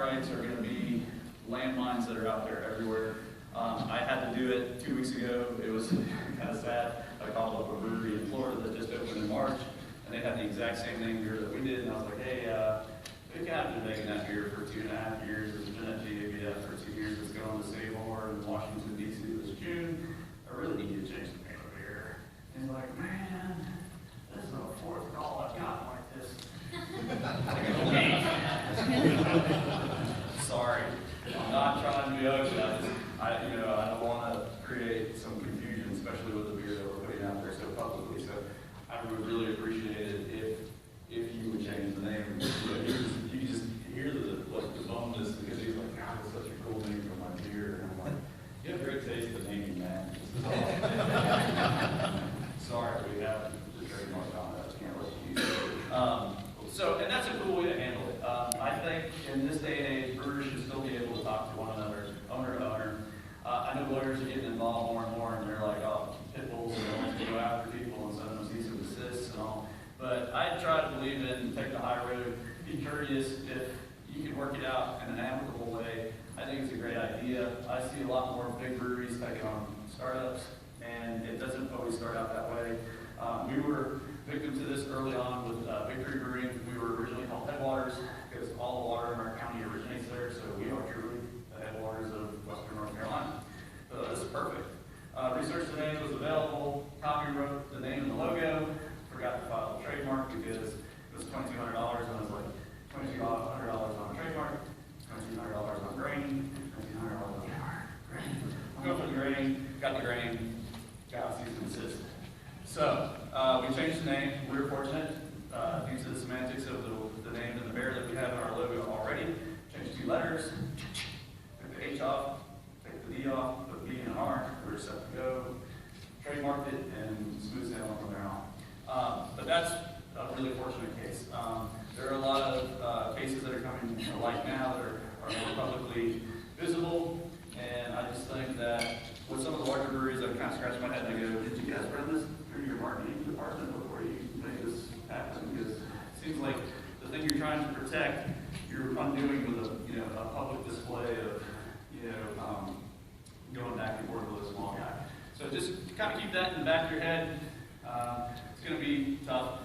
copyrights are going to be landmines that are out there everywhere. I had to do it 2 weeks ago. It was kind of sad. I called up a brewery in Florida that just opened in March, and they had the exact same name beer that we did. And I was like, hey, we have been making that beer for 2.5 years. It's been at GABF for 2 years. It's going to Sandefur in Washington, D.C. this June. I really need to change the name of beer. And he's like, man, this is the fourth call I've gotten like this. Sorry, I'm not trying to be ugly. I don't want to create some confusion, especially with the beer that we're putting out there so publicly. So I would really appreciate it if you would change the name. You just hear the bonus because he's like, God, that's such a cool name for my beer. And I'm like, you have great taste in naming that. Sorry, we have the trademark on that. I can't let you use it. And that's a cool way to handle it. I think in this day and age, brewers should still be able to talk to one another, owner to owner. I know lawyers are getting involved more and more, and they're like, oh, pit bulls and they want to go after people and send them cease and desist and all. But I try to believe in take the high road, be courteous. If you can work it out in an amicable way, I think it's a great idea. I see a lot more big breweries taking on startups, and it doesn't always start out that way. We were victim to this early on with Brewery Brewing. We were originally called Headwaters because all the water in our county originates there, so we are truly the headwaters of Western North Carolina. So this is perfect. Research the name was available. Tommy wrote the name and the logo. Forgot to file the trademark because it was $2,200, and I was like, $2,200 on a trademark, $2,200 on grain, $2,200 on grain. Go for the grain, got the grain, got cease and desist. So we changed the name. We were fortunate due to the semantics of the name and the bear that we have in our logo already. Changed 2 letters, took the H off, took the D off, put B and an R. We were set to go. Trademarked it and smooth sailing from there on. But that's a really fortunate case. There are a lot of cases that are coming to light now that are more publicly visible, and I just think that with some of the larger breweries, I kind of scratch my head and I go, did you guys run this through your marketing department before you make this happen? Because it seems like the thing you're trying to protect, you're undoing with a public display of going back and forth with a small guy. So just kind of keep that in the back of your head. It's going to be tough.